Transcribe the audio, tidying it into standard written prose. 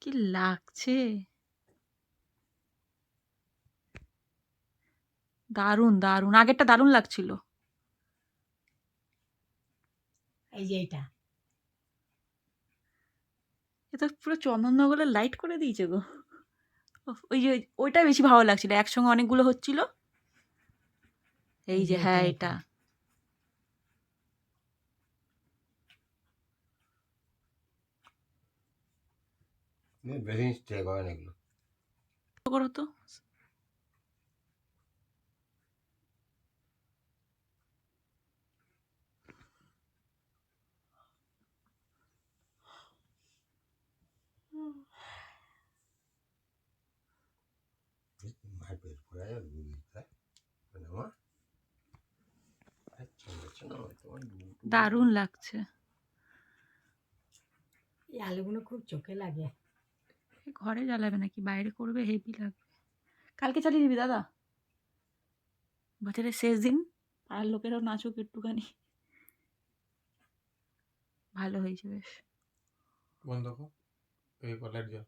কি লাগছে, দারুণ দারুণ। আগেরটা দারুণ লাগছিল। এই যে এটা এ তো পুরো চন্দননগরের লাইট করে দিয়েছে গো। ওই যে ওইটা বেশি ভালো লাগছিল, একসঙ্গে অনেকগুলো হচ্ছিল। এই যে এটা হ্যাঁ, এটা এটা বেশি স্টে করেন এগুলো। করো তো। মায়ের পেট পড়ে যায় আমার দারুণ লাগছে। এই আলুগুলো খুব চোখে লাগে। ঘরে জ্বালাবে নাকি বাইরে করবে, হেভি লাগবে। কালকে চালিয়ে দিবি দাদা, বছরের শেষ দিন, পাড়ার লোকেরাও নাচুক একটুখানি, ভালো হয়েছে বেশ। বন্ধ কর, এই কলার যা।